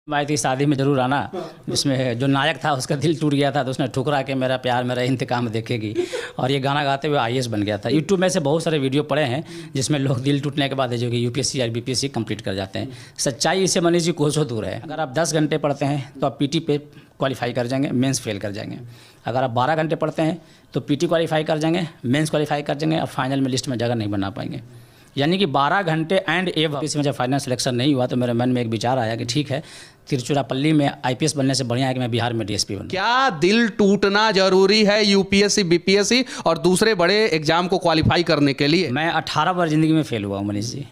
आई थी शादी में ज़रूर आना, जिसमें जो नायक था उसका दिल टूट गया था तो उसने ठुकरा के मेरा प्यार मेरा इंतकाम देखेगी, और ये गाना गाते हुए आईएएस बन गया था। यूट्यूब में से बहुत सारे वीडियो पड़े हैं जिसमें लोग दिल टूटने के बाद जो कि यूपीएससी या बीपीएससी कंप्लीट कर जाते हैं। सच्चाई इससे मनीष जी कोसों दूर है। अगर आप 10 घंटे पढ़ते हैं तो आप पीटी पे क्वालिफाई कर जाएंगे, मेंस फेल कर जाएंगे। अगर आप 12 घंटे पढ़ते हैं तो पीटी क्वालिफाई कर जाएंगे, मेंस क्वालिफाई कर जाएंगे, और फाइनल में लिस्ट में जगह नहीं बना पाएंगे। यानी कि 12 घंटे एंड किसी में जब फाइनल सिलेक्शन नहीं हुआ तो मेरे मन में एक विचार आया कि ठीक है, तिरुचिरापल्ली में आईपीएस बनने से बढ़िया है कि मैं बिहार में डीएसपी बनूं। क्या दिल टूटना जरूरी है यूपीएससी बीपीएससी और दूसरे बड़े एग्जाम को क्वालिफाई करने के लिए? मैं 18 बार ज़िंदगी में फेल हुआ हूँ मनीष जी।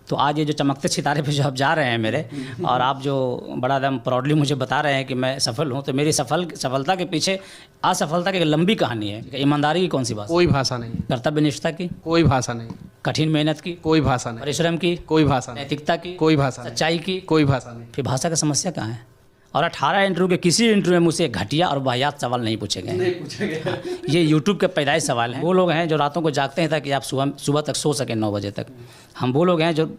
तो आज ये जो चमकते सितारे पे जो आप जा रहे हैं मेरे, और आप जो बड़ा एकदम प्राउडली मुझे बता रहे हैं कि मैं सफल हूँ, तो मेरी सफलता के पीछे असफलता की एक लंबी कहानी है। ईमानदारी की कौन सी बात? कोई भाषा नहीं। कर्तव्यनिष्ठता की? कोई भाषा नहीं। कठिन मेहनत की? कोई भाषा नहीं। परिश्रम की? कोई भाषा नहीं। नैतिकता की? कोई भाषा नहीं। सच्चाई की? कोई भाषा नहीं। फिर भाषा का समस्या कहाँ है? और 18 इंटरव्यू के किसी इंटरव्यू में मुझसे घटिया और वाहियात सवाल नहीं पूछे गए। ये यूट्यूब के पैदाइश सवाल हैं। वो लोग हैं जो रातों को जागते हैं ताकि आप सुबह तक सो सकें 9 बजे तक। हम वो लोग हैं जो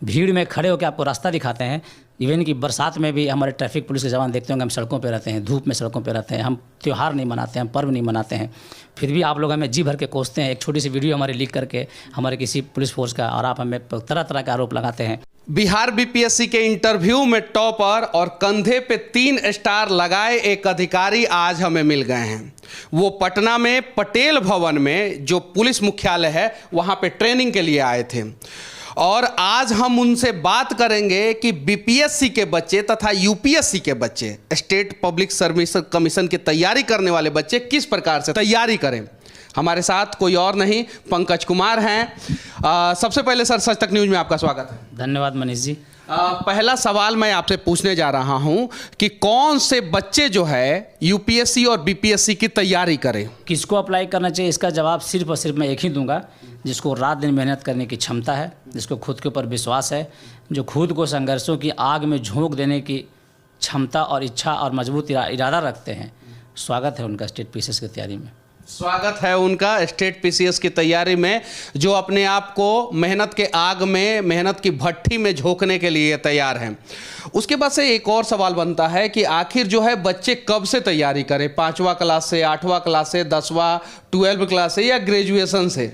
भीड़ में खड़े होकर आपको रास्ता दिखाते हैं। इवन कि बरसात में भी हमारे ट्रैफिक पुलिस के जवान देखते होंगे, हम सड़कों पे रहते हैं, धूप में सड़कों पे रहते हैं, हम त्यौहार नहीं मनाते हैं, हम पर्व नहीं मनाते हैं, फिर भी आप लोग हमें जी भर के कोसते हैं। एक छोटी सी वीडियो हमारी लीक करके हमारे किसी पुलिस फोर्स का, और आप हमें तरह तरह का आरोप लगाते हैं। बिहार बीपीएससी के इंटरव्यू में टॉपर और कंधे पे 3 स्टार लगाए एक अधिकारी आज हमें मिल गए हैं। वो पटना में पटेल भवन में जो पुलिस मुख्यालय है वहाँ पे ट्रेनिंग के लिए आए थे, और आज हम उनसे बात करेंगे कि बीपीएससी के बच्चे तथा यूपीएससी के बच्चे, स्टेट पब्लिक सर्विस कमीशन की तैयारी करने वाले बच्चे किस प्रकार से तैयारी करें। हमारे साथ कोई और नहीं, पंकज कुमार हैं। सबसे पहले सर, सच तक न्यूज़ में आपका स्वागत है। धन्यवाद मनीष जी। पहला सवाल मैं आपसे पूछने जा रहा हूं कि कौन से बच्चे जो है यूपीएससी और बीपीएससी की तैयारी करें? किसको अप्लाई करना चाहिए, इसका जवाब सिर्फ और सिर्फ मैं एक ही दूंगा, जिसको रात दिन मेहनत करने की क्षमता है, जिसको खुद के ऊपर विश्वास है, जो खुद को संघर्षों की आग में झोंक देने की क्षमता और इच्छा और मजबूत इरादा रखते हैं। स्वागत है उनका स्टेट पीसीएस की तैयारी में। स्वागत है उनका स्टेट पीसीएस की तैयारी में, जो अपने आप को मेहनत के आग में, मेहनत की भट्ठी में झोंकने के लिए तैयार हैं। उसके बाद से एक और सवाल बनता है कि आखिर जो है बच्चे कब से तैयारी करें? 5वां क्लास से, 8वां क्लास से, 10वां 12वीं क्लास से, या ग्रेजुएशन से?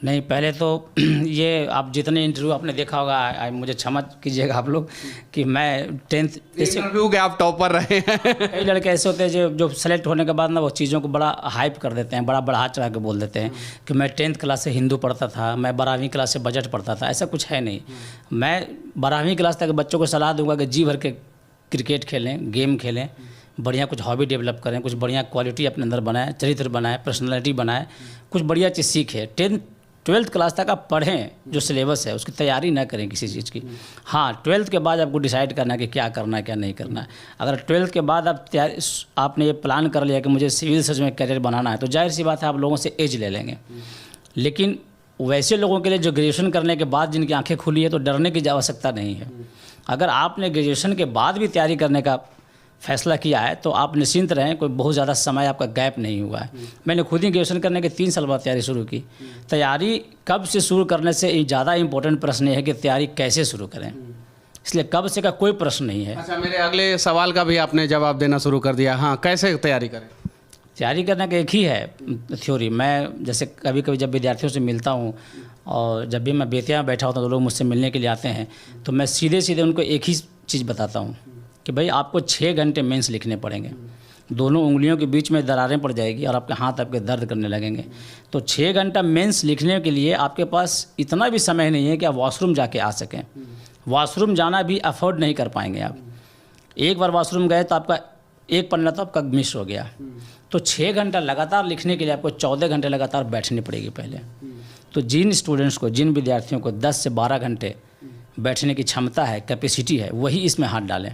नहीं, पहले तो ये आप जितने इंटरव्यू आपने देखा होगा, मुझे क्षमा कीजिएगा आप लोग कि मैं 10th इंटरव्यू के आप टॉपर रहे हैं। कई लड़के ऐसे होते हैं जो सेलेक्ट होने के बाद ना वो चीज़ों को बड़ा हाइप कर देते हैं, बड़ा बढ़ा चढ़ा के बोल देते हैं कि मैं 10th क्लास से हिंदू पढ़ता था, मैं 12वीं क्लास से बजट पढ़ता था। ऐसा कुछ है नहीं। मैं 12वीं क्लास तक बच्चों को सलाह दूंगा कि जी भर के क्रिकेट खेलें, गेम खेलें, बढ़िया कुछ हॉबी डेवलप करें, कुछ बढ़िया क्वालिटी अपने अंदर बनाएं, चरित्र बनाएं, पर्सनैलिटी बनाएं, कुछ बढ़िया चीज़ सीखें। 12th क्लास तक आप पढ़ें, जो सिलेबस है उसकी तैयारी ना करें किसी चीज़ की। हाँ, 12th के बाद आपको डिसाइड करना है कि क्या करना है क्या नहीं करना है। अगर 12th के बाद आपने ये प्लान कर लिया कि मुझे सिविल सर्जन में करियर बनाना है, तो जाहिर सी बात है आप लोगों से एज ले लेंगे। लेकिन वैसे लोगों के लिए जो ग्रेजुएशन करने के बाद जिनकी आंखें खुली है, तो डरने की आवश्यकता नहीं है। अगर आपने ग्रेजुएशन के बाद भी तैयारी करने का फैसला किया है तो आप निश्चिंत रहें, कोई बहुत ज़्यादा समय आपका गैप नहीं हुआ है। मैंने खुद ही ग्रेजुएशन करने के 3 साल बाद तैयारी शुरू की। तैयारी कब से शुरू करने से ज़्यादा इंपॉर्टेंट प्रश्न है कि तैयारी कैसे शुरू करें, इसलिए कब से का कोई प्रश्न नहीं है। अच्छा, मेरे अगले सवाल का भी आपने जवाब देना शुरू कर दिया। हाँ, कैसे तैयारी करें? तैयारी करने का एक ही है थ्योरी। मैं जैसे कभी कभी जब विद्यार्थियों से मिलता हूँ, और जब भी मैं बेतिया में बैठा होता हूँ तो लोग मुझसे मिलने के लिए आते हैं, तो मैं सीधे उनको एक ही चीज़ बताता हूँ कि भाई आपको 6 घंटे मेंस लिखने पड़ेंगे। दोनों उंगलियों के बीच में दरारें पड़ जाएगी और आपके हाथ आपके दर्द करने लगेंगे। तो 6 घंटा मेंस लिखने के लिए आपके पास इतना भी समय नहीं है कि आप वॉशरूम जाके आ सकें। वॉशरूम जाना भी अफोर्ड नहीं कर पाएंगे आप। एक बार वॉशरूम गए तो आपका एक पन्ना तो आपका मिस हो गया। तो 6 घंटा लगातार लिखने के लिए आपको 14 घंटे लगातार बैठनी पड़ेगी पहले। तो जिन स्टूडेंट्स को, जिन विद्यार्थियों को 10 से 12 घंटे बैठने की क्षमता है, कैपेसिटी है, वही इसमें हाथ डालें।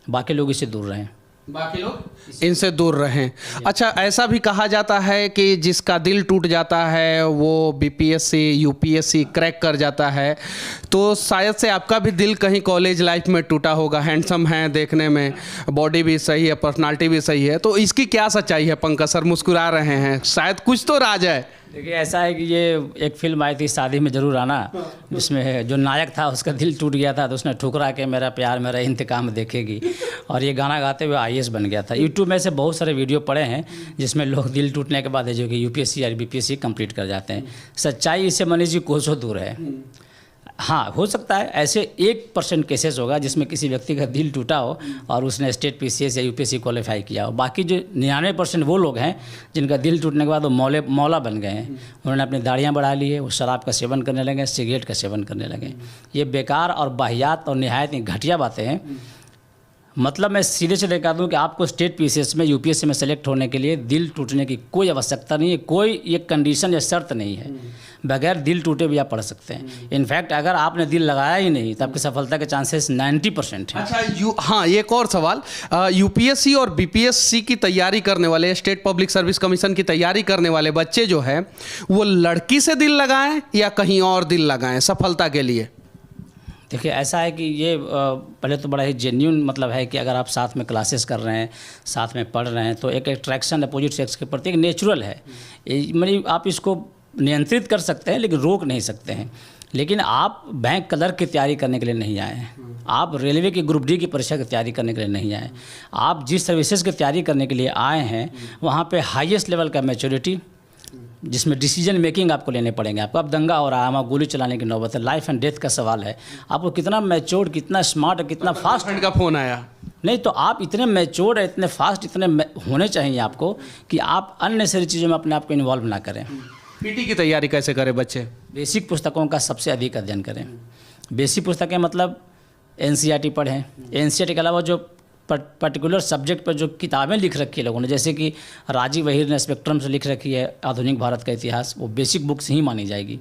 बाकी लोग इससे दूर रहें। बाकी लोग इनसे दूर रहें। अच्छा, ऐसा भी कहा जाता है कि जिसका दिल टूट जाता है वो बीपीएससी यूपीएससी क्रैक कर जाता है, तो शायद से आपका भी दिल कहीं कॉलेज लाइफ में टूटा होगा। हैंडसम हैं देखने में, बॉडी भी सही है, पर्सनालिटी भी सही है, तो इसकी क्या सच्चाई है? पंकज सर मुस्कुरा रहे हैं, शायद कुछ तो राज है। देखिए ऐसा है कि ये एक फिल्म आई थी शादी में ज़रूर आना, जिसमें जो नायक था उसका दिल टूट गया था तो उसने ठुकरा के मेरा प्यार मेरा इंतकाम देखेगी, और ये गाना गाते हुए IAS बन गया था। यूट्यूब में से बहुत सारे वीडियो पड़े हैं जिसमें लोग दिल टूटने के बाद जो कि UPSC या BPSC कंप्लीट कर जाते हैं। सच्चाई इससे मनीष जी कोसों दूर है। हाँ, हो सकता है ऐसे 1% केसेस होगा जिसमें किसी व्यक्ति का दिल टूटा हो और उसने स्टेट PCS या UPSC क्वालिफाई किया हो। बाकी जो 99% वो लोग हैं जिनका दिल टूटने के बाद वो मौला बन गए हैं। उन्होंने अपनी दाढ़ियाँ बढ़ा ली है, वो शराब का सेवन करने लगे, सिगरेट का सेवन करने लगे। ये बेकार और वाहियात और निहायत ही घटिया बातें हैं। मतलब मैं सीधे से दिखा दूं कि आपको स्टेट PCS में UPSC में सेलेक्ट होने के लिए दिल टूटने की कोई आवश्यकता नहीं है, कोई ये कंडीशन या शर्त नहीं है। बगैर दिल टूटे भी आप पढ़ सकते हैं। इनफैक्ट अगर आपने दिल लगाया ही नहीं तो आपकी सफलता के चांसेस 90% हैं। अच्छा, हाँ, एक और सवाल, UPSC और BPSC की तैयारी करने वाले, स्टेट पब्लिक सर्विस कमीशन की तैयारी करने वाले बच्चे जो है वो लड़की से दिल लगाएं या कहीं और दिल लगाएं सफलता के लिए? देखिए ऐसा है कि ये पहले तो बड़ा ही जेन्युइन मतलब है कि अगर आप साथ में क्लासेस कर रहे हैं, साथ में पढ़ रहे हैं, तो एक अट्रैक्शन अपोजिट सेक्स के प्रति एक नेचुरल है। मतलब आप इसको नियंत्रित कर सकते हैं लेकिन रोक नहीं सकते हैं। लेकिन आप बैंक क्लर्क की तैयारी करने के लिए नहीं आए हैं, आप रेलवे की ग्रुप D की परीक्षा की तैयारी करने के लिए नहीं आए। आप जिस सर्विसेज की तैयारी करने के लिए आए हैं वहाँ पे हाईएस्ट लेवल का मैच्योरिटी, जिसमें डिसीजन मेकिंग आपको लेने पड़ेंगे। आपको अब दंगा हो रहा है, वहाँ गोली चलाने की नौबत है, लाइफ एंड डेथ का सवाल है। आपको कितना मैच्योर्ड, कितना स्मार्ट और कितना फास्ट। फ्रेंड का फ़ोन आया नहीं तो आप इतने मैच्योर्ड है, इतने फास्ट, इतने होने चाहिए आपको कि आप अननेसेसरी चीज़ों में अपने आप को इन्वॉल्व ना करें। PT की तैयारी कैसे करें बच्चे? बेसिक पुस्तकों का सबसे अधिक अध्ययन करें। बेसिक पुस्तकें मतलब NCERT पढ़ें। NCERT के अलावा जो पर्टिकुलर सब्जेक्ट पर जो किताबें लिख रखी है लोगों ने, जैसे कि राजीव वहीर ने स्पेक्ट्रम से लिख रखी है आधुनिक भारत का इतिहास, वो बेसिक बुक्स ही मानी जाएगी।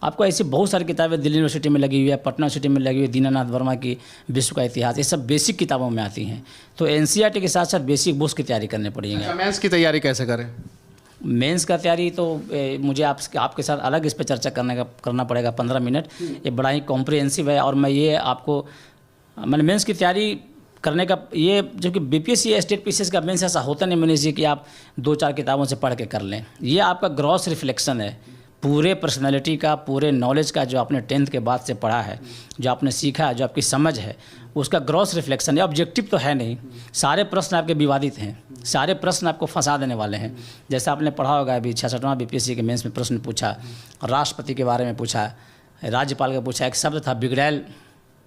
आपको ऐसी बहुत सारी किताबें दिल्ली यूनिवर्सिटी में लगी हुई है, पटना यूनिवर्सिटी में लगी हुई है, दीनानाथ वर्मा की विश्व का इतिहास, ये सब बेसिक किताबों में आती हैं। तो NCERT के साथ साथ बेसिक बुक्स की तैयारी करनी पड़ेगी। मेंस की तैयारी कैसे करें? मेंस का तैयारी तो मुझे आपके साथ अलग इस पर चर्चा करना पड़ेगा 15 मिनट। ये बड़ा ही कॉम्प्रिहेंसिव है और मैं ये आपको मैंने मेंस की तैयारी करने का ये, जो कि BPSC या स्टेट PCS का मेंस ऐसा होता नहीं मनीष जी कि आप 2-4 किताबों से पढ़ के कर लें। ये आपका ग्रॉस रिफ्लेक्शन है पूरे पर्सनालिटी का, पूरे नॉलेज का, जो आपने 10th के बाद से पढ़ा है, जो आपने सीखा है, जो आपकी समझ है, उसका ग्रॉस रिफ्लेक्शन है। ऑब्जेक्टिव तो है नहीं। सारे प्रश्न आपके विवादित हैं, सारे प्रश्न आपको फंसा देने वाले हैं। जैसे आपने पढ़ा होगा अभी 66वां BPSC के मेंस में प्रश्न पूछा, राष्ट्रपति के बारे में पूछा, राज्यपाल का पूछा, एक शब्द था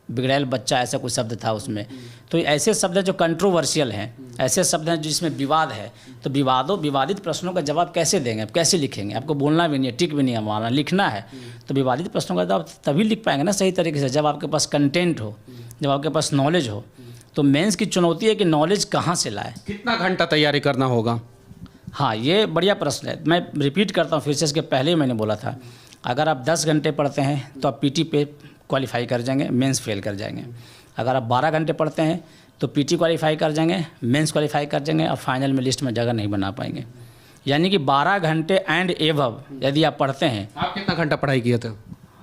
बिगड़ैल बच्चा, ऐसा कुछ शब्द था उसमें। तो ऐसे शब्द हैं जो कंट्रोवर्शियल हैं, ऐसे शब्द हैं जिसमें विवाद है। तो विवादित प्रश्नों का जवाब कैसे देंगे, आप कैसे लिखेंगे? आपको बोलना भी नहीं है, टिक भी नहीं है, मारना लिखना है। तो विवादित प्रश्नों का जवाब तभी लिख पाएंगे ना सही तरीके से, जब आपके पास कंटेंट हो, जब आपके पास नॉलेज हो। तो मेंस की चुनौती है कि नॉलेज कहाँ से लाए। कितना घंटा तैयारी करना होगा? हाँ, ये बढ़िया प्रश्न है। मैं रिपीट करता हूँ फिर से, इसके पहले ही मैंने बोला था, अगर आप 10 घंटे पढ़ते हैं तो आप PT पे क्वालिफाई कर जाएंगे, मेंस फेल कर जाएंगे। अगर आप 12 घंटे पढ़ते हैं तो PT क्वालिफाई कर जाएंगे, मेंस क्वालिफाई कर जाएंगे, और फाइनल में लिस्ट में जगह नहीं बना पाएंगे। यानी कि 12 घंटे एंड एबव यदि आप पढ़ते हैं। आप कितना घंटा पढ़ाई किए थे?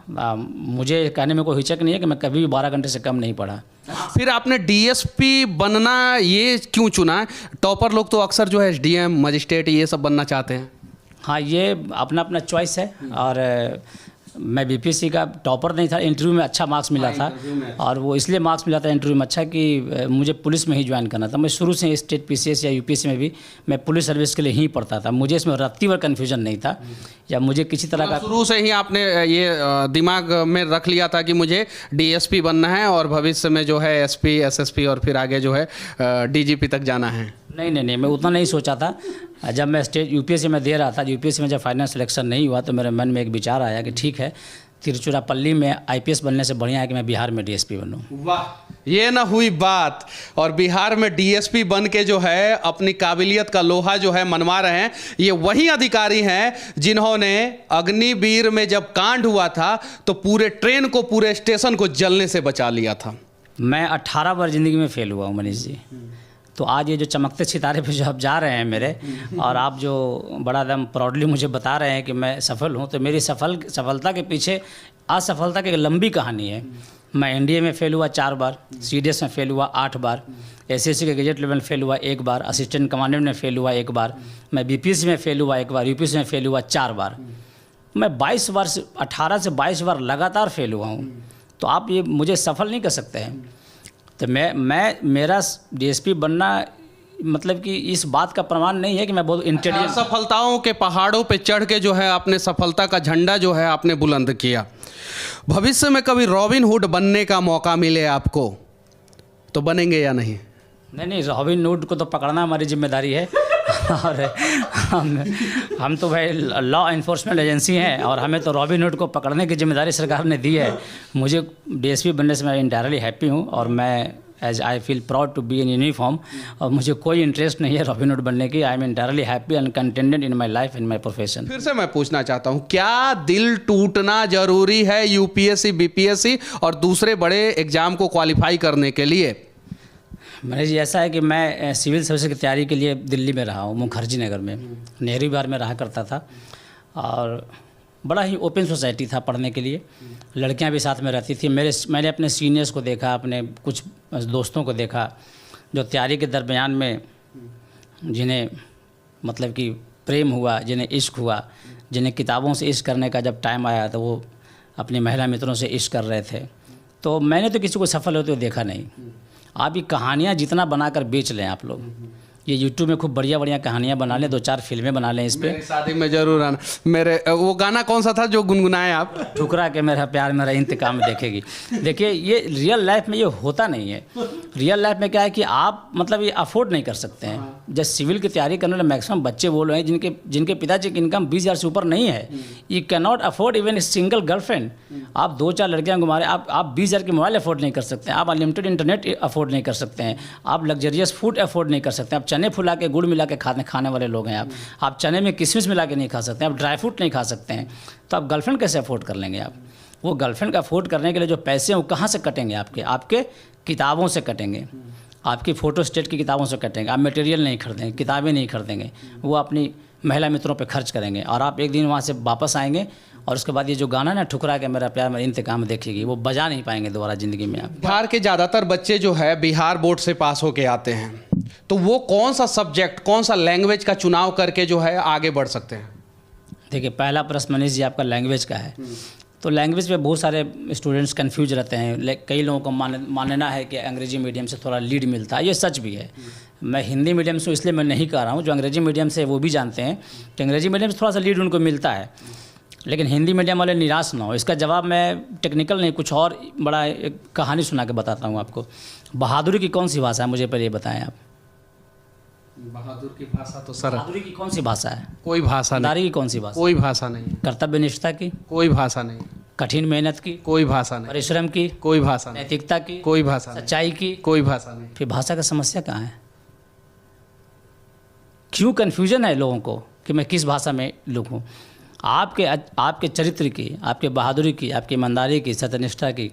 मुझे कहने में कोई हिचक नहीं है कि मैं कभी भी 12 घंटे से कम नहीं पढ़ा। फिर आपने DSP बनना ये क्यों चुना? टॉपर लोग तो अक्सर जो है SDM, मजिस्ट्रेट, ये सब बनना चाहते हैं। हाँ, ये अपना अपना चॉइस है। और मैं BPSC का टॉपर नहीं था, इंटरव्यू में अच्छा मार्क्स मिला था, और वो इसलिए मार्क्स मिला था इंटरव्यू में अच्छा कि मुझे पुलिस में ही ज्वाइन करना था। मैं शुरू से स्टेट PCS या UPSC में भी मैं पुलिस सर्विस के लिए ही पढ़ता था। मुझे इसमें रत्ती भर कन्फ्यूजन नहीं था, या मुझे किसी तरह का शुरू से ही आपने ये दिमाग में रख लिया था कि मुझे DSP बनना है और भविष्य में जो है SP, SSP और फिर आगे जो है DGP तक जाना है? नहीं, मैं उतना नहीं सोचा था। जब मैं स्टेट UPSC में दे रहा था, UPSC में जब फाइनल सिलेक्शन नहीं हुआ तो मेरे मन में एक विचार आया कि ठीक है, तिरुचिरापल्ली में IPS बनने से बढ़िया है कि मैं बिहार में DSP बनूं। वाह, ये ना हुई बात। और बिहार में DSP बन के जो है अपनी काबिलियत का लोहा जो है मनवा रहे हैं। ये वही अधिकारी हैं जिन्होंने अग्निवीर में जब कांड हुआ था तो पूरे ट्रेन को, पूरे स्टेशन को जलने से बचा लिया था। मैं 18 बार ज़िंदगी में फेल हुआ हूँ मनीष जी। तो आज ये जो चमकते सितारे पे जो आप जा रहे हैं मेरे, और आप जो बड़ा एकदम प्राउडली मुझे बता रहे हैं कि मैं सफल हूँ, तो मेरी सफलता के पीछे असफलता की एक लंबी कहानी है। मैं एनडीए में फेल हुआ 4 बार, सीडीएस में फेल हुआ 8 बार, एसएससी के ग्रेजुएट लेवल में फेल हुआ 1 बार, असिस्टेंट कमांडेंट में फेल हुआ 1 बार, मैं बीपीएससी में फेल हुआ 1 बार, यूपीएससी में फेल हुआ 4 बार। मैं 18 से 22 बार लगातार फेल हुआ हूँ। तो आप ये मुझे सफल नहीं कर सकते हैं। तो मेरा डीएसपी बनना मतलब कि इस बात का प्रमाण नहीं है कि मैं बहुत इंटेलिजेंट। सफलताओं के पहाड़ों पे चढ़ के जो है आपने सफलता का झंडा जो है आपने बुलंद किया। भविष्य में कभी रॉबिन हुड बनने का मौका मिले आपको तो बनेंगे या नहीं? नहीं, रॉबिन हुड को तो पकड़ना हमारी जिम्मेदारी है। और हम तो भाई लॉ इन्फोर्समेंट एजेंसी हैं और हमें तो रॉबिन हुड को पकड़ने की जिम्मेदारी सरकार ने दी है। मुझे डीएसपी बनने से मैं इंटायरली हैप्पी हूँ और मैं as I feel proud to be in uniform. और मुझे कोई इंटरेस्ट नहीं है रॉबिन हुड बनने की। I am entirely happy and contented in my life, in my profession. फिर से मैं पूछना चाहता हूँ, क्या दिल टूटना जरूरी है यूपीएससी, बीपीएससी और दूसरे बड़े एग्जाम को क्वालिफाई करने के लिए? मैंने जी ऐसा है कि मैं सिविल सर्विस की तैयारी के लिए दिल्ली में रहा हूँ, मुखर्जी नगर में, नेहरू विहार में रहा करता था। और बड़ा ही ओपन सोसाइटी था पढ़ने के लिए, लड़कियां भी साथ में रहती थी। मैंने अपने सीनियर्स को देखा, अपने कुछ दोस्तों को देखा जो तैयारी के दरमियान में जिन्हें मतलब कि प्रेम हुआ, जिन्हें इश्क हुआ, जिन्हें किताबों से इश्क करने का जब टाइम आया तो वो अपनी महिला मित्रों से इश्क कर रहे थे। तो मैंने तो किसी को सफल होते हुए देखा नहीं। आप ये कहानियाँ जितना बनाकर बेच लें आप लोग, ये यूट्यूब में खूब बढ़िया कहानियाँ बना लें, 2-4 फिल्में बना लें इस पर। मेरी शादी में जरूर आना। मेरे वो गाना कौन सा था जो गुनगुनाए आप? ठुकरा के मेरा प्यार मेरा इंतकाम देखेगी। देखिए ये रियल लाइफ में ये होता नहीं है। रियल लाइफ में क्या है कि आप मतलब ये अफोर्ड नहीं कर सकते हैं। जब सिविल की तैयारी करने वाले मैक्सिमम बच्चे वो लोग हैं जिनके पिताजी की इनकम 20,000 से ऊपर नहीं है। You can not afford even a single girlfriend. आप 2-4 लड़कियाँ घुमा रहे, आप 20,000 की मोबाइल अफोर्ड नहीं कर सकते हैं, आप अनलिमिटेड इंटरनेट अफोर्ड नहीं कर सकते हैं, आप लग्जरियस फूड अफोर्ड नहीं कर सकते, आप चने फुला के गुड़ मिला के खाने वाले लोग हैं आप चने में किशमिश मिला के नहीं खा सकते, आप ड्राई फ्रूट नहीं खा सकते हैं। तो आप गर्लफ्रेंड कैसे अफोर्ड कर लेंगे? आप वो गर्लफ्रेंड का अफोर्ड करने के लिए जो पैसे हैं वो कहाँ से कटेंगे? आपके किताबों से कटेंगे, आपकी फ़ोटो स्टेट की किताबों से कटेंगे। आप मटेरियल नहीं खरीदेंगे, किताबें नहीं खरीदेंगे, वो अपनी महिला मित्रों पे खर्च करेंगे। और आप एक दिन वहाँ से वापस आएंगे और उसके बाद ये जो गाना ना ठुकरा के मेरा प्यार मेरा इंतकाम देखेगी, वो बजा नहीं पाएंगे दोबारा ज़िंदगी में। आप बिहार के ज़्यादातर बच्चे जो है बिहार बोर्ड से पास होके आते हैं, तो वो कौन सा सब्जेक्ट, कौन सा लैंग्वेज का चुनाव करके जो है आगे बढ़ सकते हैं? देखिए पहला प्रश्न मनीष जी आपका लैंग्वेज का है। तो लैंग्वेज पे बहुत सारे स्टूडेंट्स कंफ्यूज रहते हैं। कई लोगों को मानना है कि अंग्रेजी मीडियम से थोड़ा लीड मिलता है, ये सच भी है। मैं हिंदी मीडियम से इसलिए मैं नहीं कह रहा हूँ, जो अंग्रेजी मीडियम से वो भी जानते हैं कि अंग्रेजी मीडियम से थोड़ा सा लीड उनको मिलता है, लेकिन हिंदी मीडियम वाले निराश ना हो। इसका जवाब मैं टेक्निकल नहीं, कुछ और बड़ा एक कहानी सुना के बताता हूँ आपको। बहादुरी की कौन सी भाषा है, मुझे पहले ये बताएं आप। बहादुर की भाषा तो सर, बहादुरी की कौन सी भाषा है? कोई भाषा नहीं। दारी की कौन सी भाषा? कोई भाषा नहीं। कर्तव्यनिष्ठा की? कोई भाषा नहीं। कठिन मेहनत की? कोई भाषा नहीं। परिश्रम की? कोई भाषा नहीं। नैतिकता की? कोई भाषा नहीं। सच्चाई की? कोई भाषा नहीं। फिर भाषा का समस्या कहाँ है? क्यों कन्फ्यूजन है लोगों को कि मैं किस भाषा में लिखूँ? आपके चरित्र की, आपके बहादुरी की, आपकी ईमानदारी की, सत्यनिष्ठा की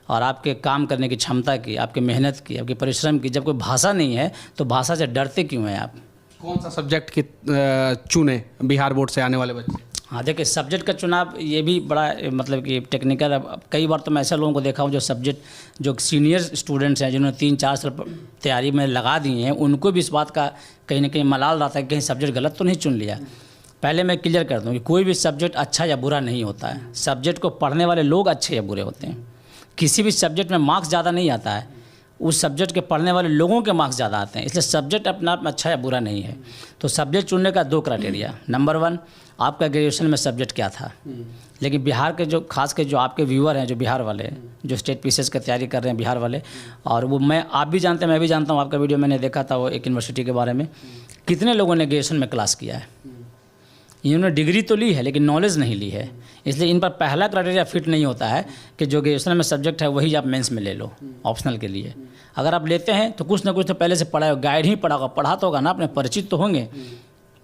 और आपके काम करने की क्षमता की, आपकी मेहनत की, आपके परिश्रम की, जब कोई भाषा नहीं है तो भाषा से डरते क्यों हैं आप? कौन सा सब्जेक्ट की चुने बिहार बोर्ड से आने वाले बच्चे? हाँ देखिए, सब्जेक्ट का चुनाव ये भी बड़ा मतलब कि टेक्निकल है। कई बार तो मैं ऐसे लोगों को देखा हूँ जो सीनियर स्टूडेंट्स हैं, जिन्होंने 3-4 साल तैयारी में लगा दी हैं, उनको भी इस बात का कहीं ना कहीं मलाल रहता है कि कहीं सब्जेक्ट गलत तो नहीं चुन लिया। पहले मैं क्लियर कर दूँ कि कोई भी सब्जेक्ट अच्छा या बुरा नहीं होता है। सब्जेक्ट को पढ़ने वाले लोग अच्छे या बुरे होते हैं। किसी भी सब्जेक्ट में मार्क्स ज़्यादा नहीं आता है, उस सब्जेक्ट के पढ़ने वाले लोगों के मार्क्स ज़्यादा आते हैं। इसलिए सब्जेक्ट अपने आप में अच्छा या बुरा नहीं है। तो सब्जेक्ट चुनने का 2 क्राइटेरिया। नंबर 1, आपका ग्रेजुएशन में सब्जेक्ट क्या था। लेकिन बिहार के जो खास के जो आपके व्यूअर हैं, जो बिहार वाले, जो स्टेट पीसीएस की तैयारी कर रहे हैं बिहार वाले, और वो आप भी जानते हैं, मैं भी जानता हूँ, आपका वीडियो मैंने देखा था वो एक यूनिवर्सिटी के बारे में। कितने लोगों ने ग्रेजुएशन में क्लास किया है? इन्होंने डिग्री तो ली है लेकिन नॉलेज नहीं ली है। इसलिए इन पर पहला क्राइटेरिया फिट नहीं होता है कि जो ग्रेजुएशन में सब्जेक्ट है वही आप मेंस में ले लो ऑप्शनल के लिए। अगर आप लेते हैं तो कुछ ना कुछ तो पहले से पढ़ा है, गाइड ही पढ़ा तो होगा ना, अपने परिचित तो होंगे,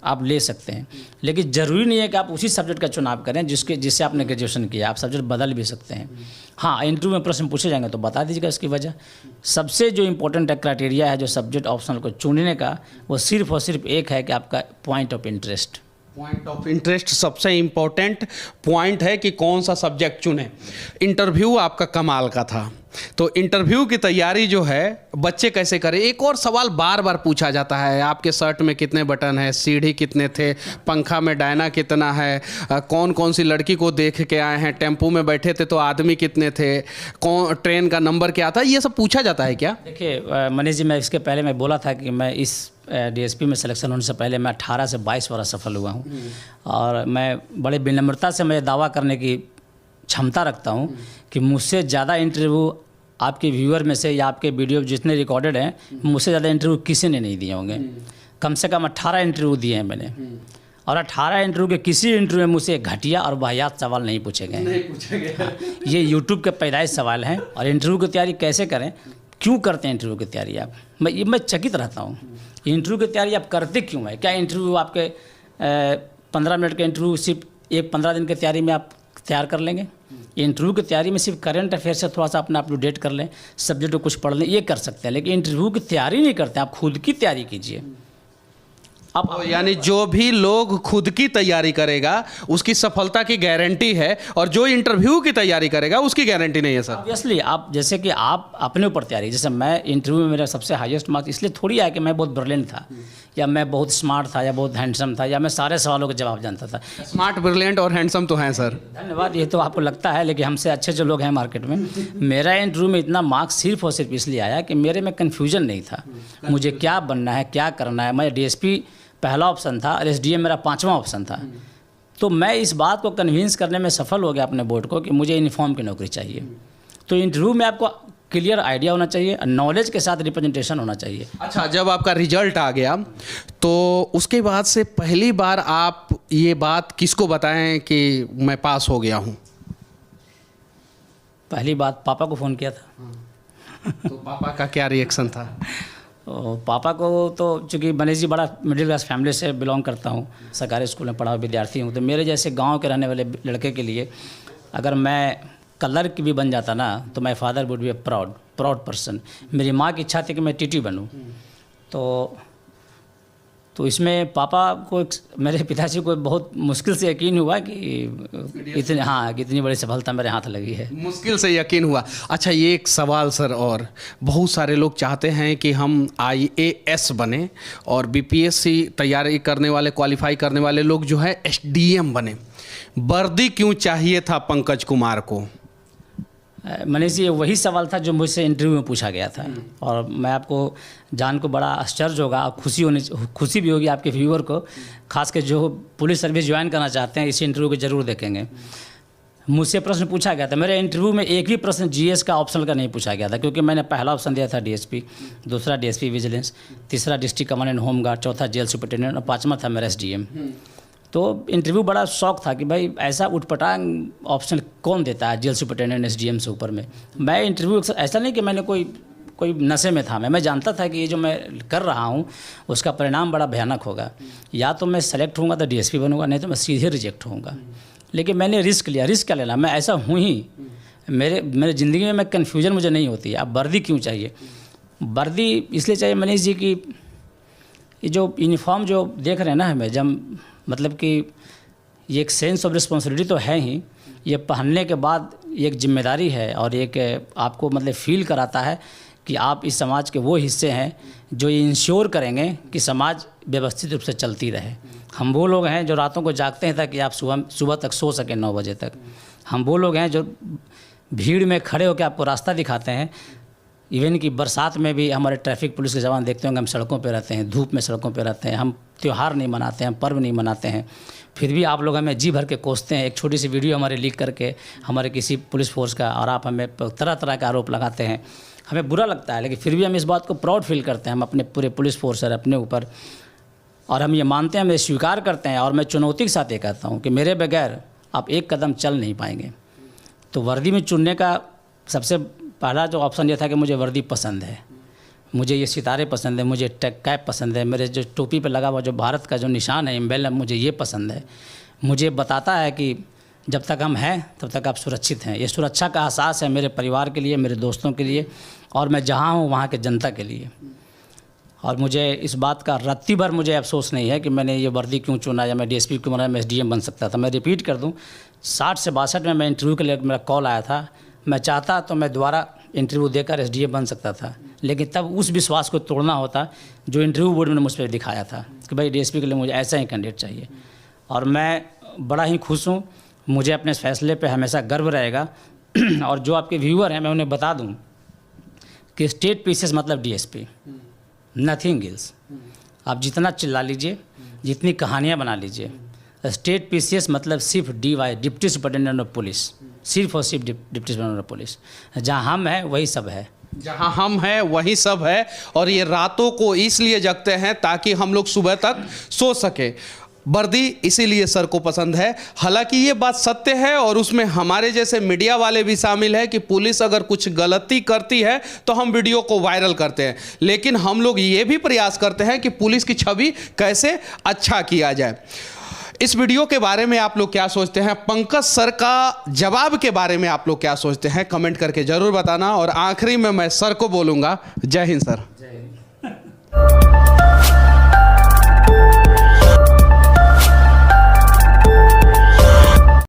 आप ले सकते हैं। लेकिन ज़रूरी नहीं है कि आप उसी सब्जेक्ट का चुनाव करें जिससे आपने ग्रेजुएशन किया। आप सब्जेक्ट बदल भी सकते हैं। हाँ, इंटरव्यू में प्रश्न पूछे जाएंगे तो बता दीजिएगा इसकी वजह। सबसे जो इम्पोर्टेंट क्राइटेरिया है जो सब्जेक्ट ऑप्शनल को चुनने का, वो सिर्फ और सिर्फ एक है कि आपका point of interest. Point of interest सबसे इम्पोर्टेंट पॉइंट है कि कौन सा सब्जेक्ट चुने। इंटरव्यू आपका कमाल का था, तो इंटरव्यू की तैयारी जो है बच्चे कैसे करें। एक और सवाल बार बार पूछा जाता है, आपके शर्ट में कितने बटन है, सीढ़ी कितने थे, पंखा में डायना कितना है, कौन कौन सी लड़की को देख के आए हैं, टेम्पो में बैठे थे तो आदमी कितने थे, कौन ट्रेन का नंबर क्या था, ये सब पूछा जाता है क्या? देखिए मनीष जी, मैं इसके पहले मैं बोला था कि मैं इस डीएसपी में सिलेक्शन होने से पहले मैं 18 से 22 वर्ष सफल हुआ हूँ और मैं बड़े विनम्रता से मैं दावा करने की क्षमता रखता हूँ कि मुझसे ज़्यादा इंटरव्यू आपके व्यूअर में से या आपके वीडियो जितने रिकॉर्डेड हैं, मुझसे ज़्यादा इंटरव्यू किसी ने नहीं दिए होंगे। कम से कम 18 इंटरव्यू दिए हैं मैंने और 18 इंटरव्यू के किसी इंटरव्यू में मुझसे घटिया और वाहियात सवाल नहीं पूछे गए। ये यूट्यूब के पैदाइश सवाल हैं। और इंटरव्यू की तैयारी कैसे करें, क्यों करते हैं इंटरव्यू की तैयारी आप, मैं चकित रहता हूँ। इंटरव्यू की तैयारी आप करते क्यों है? क्या इंटरव्यू आपके 15 मिनट के इंटरव्यू सिर्फ 15 दिन की तैयारी में आप तैयार कर लेंगे? इंटरव्यू की तैयारी में सिर्फ करंट अफेयर से थोड़ा सा अपना अप टू डेट कर लें, सब्जेक्ट को कुछ पढ़ लें, ये कर सकते हैं। लेकिन इंटरव्यू की तैयारी नहीं करते, आप खुद की तैयारी कीजिए। अब यानी जो भी लोग खुद की तैयारी करेगा उसकी सफलता की गारंटी है और जो इंटरव्यू की तैयारी करेगा उसकी गारंटी नहीं है सर। ऑब्वियसली आप जैसे कि आप अपने ऊपर तैयारी, जैसे मैं इंटरव्यू में मेरा सबसे हाईएस्ट मार्क्स इसलिए थोड़ी आया कि मैं बहुत ब्रिलियंट था या मैं बहुत स्मार्ट था या बहुत हैंडसम था या मैं सारे सवालों के जवाब जानता था। स्मार्ट, ब्रिलियंट और हैंडसम तो हैं सर। धन्यवाद, ये तो आपको लगता है, लेकिन हमसे अच्छे जो लोग हैं मार्केट में। मेरा इंटरव्यू में इतना मार्क्स सिर्फ और सिर्फ इसलिए आया कि मेरे में कन्फ्यूजन नहीं था, मुझे क्या बनना है, क्या करना है। मैं डीएसपी पहला ऑप्शन था और एसडीएम मेरा 5वां ऑप्शन था। तो मैं इस बात को कन्विंस करने में सफल हो गया अपने बोर्ड को कि मुझे यूनिफॉर्म की नौकरी चाहिए। तो इंटरव्यू में आपको क्लियर आइडिया होना चाहिए, नॉलेज के साथ रिप्रेजेंटेशन होना चाहिए। अच्छा, जब आपका रिजल्ट आ गया तो उसके बाद से पहली बार आप ये बात किसको बताएं कि मैं पास हो गया हूँ? पहली बात पापा को फ़ोन किया था। तो पापा का क्या रिएक्शन था? पापा को तो चूँकि मनीष जी बड़ा मिडिल क्लास फैमिली से बिलोंग करता हूँ, सरकारी स्कूल में पढ़ा हुआ विद्यार्थी हूँ, तो मेरे जैसे गांव के रहने वाले लड़के के लिए अगर मैं क्लर्क भी बन जाता ना तो my father would be A proud person. मेरी माँ की इच्छा थी कि मैं टीटी बनूँ। तो इसमें पापा को, मेरे पिताजी को बहुत मुश्किल से यकीन हुआ कि इतनी बड़ी सफलता मेरे हाथ लगी है। मुश्किल से यकीन हुआ। अच्छा, ये एक सवाल सर, और बहुत सारे लोग चाहते हैं कि हम IAS बने और बीपीएससी तैयारी करने वाले, क्वालिफाई करने वाले लोग जो है SDM बने। वर्दी क्यों चाहिए था पंकज कुमार को? मनीष जी, वही सवाल था जो मुझसे इंटरव्यू में पूछा गया था और मैं आपको जान को बड़ा आश्चर्य होगा, खुशी भी होगी आपके व्यूअर को, खास कर जो पुलिस सर्विस ज्वाइन करना चाहते हैं, इस इंटरव्यू को जरूर देखेंगे। मुझसे प्रश्न पूछा गया था, मेरे इंटरव्यू में एक भी प्रश्न GS का ऑप्शनल का नहीं पूछा गया था, क्योंकि मैंने पहला ऑप्शन दिया था DSP, दूसरा DSP विजिलेंस, तीसरा डिस्ट्रिक्ट कमांड एंड होमगार्ड, चौथा जेल सुपरिटेंडेंट और 5वां था मेरा SDM। तो इंटरव्यू बड़ा शौक था कि भाई ऐसा उठपटांग ऑप्शन कौन देता है जेल सुपरिटेंडेंट SDM से ऊपर में। मैं इंटरव्यू ऐसा नहीं कि मैंने कोई नशे में था, मैं जानता था कि ये जो मैं कर रहा हूँ उसका परिणाम बड़ा भयानक होगा। या तो मैं सेलेक्ट होऊंगा तो DSP बनूंगा, नहीं तो मैं सीधे रिजेक्ट होऊंगा। लेकिन मैंने रिस्क लिया। रिस्क क्या लेना, मैं ऐसा हूँ ही, मेरे ज़िंदगी में मैं कन्फ्यूजन मुझे नहीं होती है। अब वर्दी क्यों चाहिए? वर्दी इसलिए चाहिए मनीष जी कि ये जो यूनिफॉर्म जो देख रहे हैं ना हमें, जब मतलब कि ये एक सेंस ऑफ रिस्पॉन्सिबिलिटी तो है ही, ये पहनने के बाद ये एक जिम्मेदारी है और एक आपको मतलब फील कराता है कि आप इस समाज के वो हिस्से हैं जो ये इंश्योर करेंगे कि समाज व्यवस्थित रूप से चलती रहे। हम वो लोग हैं जो रातों को जागते हैं ताकि आप सुबह तक सो सकें 9 बजे तक। हम वो लोग हैं जो भीड़ में खड़े होकर आपको रास्ता दिखाते हैं। इवन कि बरसात में भी हमारे ट्रैफिक पुलिस के जवान देखते होंगे, हम सड़कों पे रहते हैं, धूप में सड़कों पे रहते हैं, हम त्यौहार नहीं मनाते हैं, हम पर्व नहीं मनाते हैं, फिर भी आप लोग हमें जी भर के कोसते हैं। एक छोटी सी वीडियो हमारे लीक करके हमारे किसी पुलिस फोर्स का, और आप हमें तरह तरह के आरोप लगाते हैं। हमें बुरा लगता है, लेकिन फिर भी हम इस बात को प्राउड फील करते हैं हम अपने पूरे पुलिस फोर्स और अपने ऊपर, और हम ये मानते हैं, हम ये स्वीकार करते हैं। और मैं चुनौती के साथ ये कहता हूँ कि मेरे बगैर आप एक कदम चल नहीं पाएंगे। तो वर्दी में चुनने का सबसे पहला जो ऑप्शन ये था कि मुझे वर्दी पसंद है, मुझे ये सितारे पसंद है, मुझे टैग कैप पसंद है, मेरे जो टोपी पे लगा हुआ जो भारत का जो निशान है, एम्बेलम, मुझे ये पसंद है। मुझे बताता है कि जब तक हम हैं तब तक आप सुरक्षित हैं। ये सुरक्षा का एहसास है मेरे परिवार के लिए, मेरे दोस्तों के लिए, और मैं जहाँ हूँ वहाँ के जनता के लिए। और मुझे इस बात का रत्ती भर मुझे अफसोस नहीं है कि मैंने ये वर्दी क्यों चुना या मैं DSP क्यों बना, मैं SDM बन सकता था। मैं रिपीट कर दूँ, 60 से 62 में मैं इंटरव्यू के लिए मेरा कॉल आया था। मैं चाहता तो मैं दोबारा इंटरव्यू देकर एसडीएम बन सकता था, लेकिन तब उस विश्वास को तोड़ना होता जो इंटरव्यू बोर्ड में मुझ पर दिखाया था कि भाई डीएसपी के लिए मुझे ऐसा ही कैंडिडेट चाहिए। और मैं बड़ा ही खुश हूँ, मुझे अपने इस फैसले पे हमेशा गर्व रहेगा। और जो आपके व्यूअर हैं, मैं उन्हें बता दूं कि स्टेट पीसीएस मतलब डीएसपी, नथिंग एल्स। आप जितना चिल्ला लीजिए, जितनी कहानियाँ बना लीजिए, स्टेट पीसीएस मतलब सिर्फ DY, deputy superintendent of police, सिर्फ और सिर्फ डिप्टी सुपरिटेंडेंट ऑफ पुलिस। जहाँ हम हैं वही सब है, जहाँ हम हैं वही सब है। और ये रातों को इसलिए जगते हैं ताकि हम लोग सुबह तक सो सके। वर्दी इसीलिए सर को पसंद है। हालांकि ये बात सत्य है और उसमें हमारे जैसे मीडिया वाले भी शामिल है कि पुलिस अगर कुछ गलती करती है तो हम वीडियो को वायरल करते हैं, लेकिन हम लोग ये भी प्रयास करते हैं कि पुलिस की छवि कैसे अच्छा किया जाए। इस वीडियो के बारे में आप लोग क्या सोचते हैं? पंकज सर का जवाब के बारे में आप लोग क्या सोचते हैं? कमेंट करके जरूर बताना। और आखिरी में मैं सर को बोलूँगा, जय हिंद सर। जय हिंद।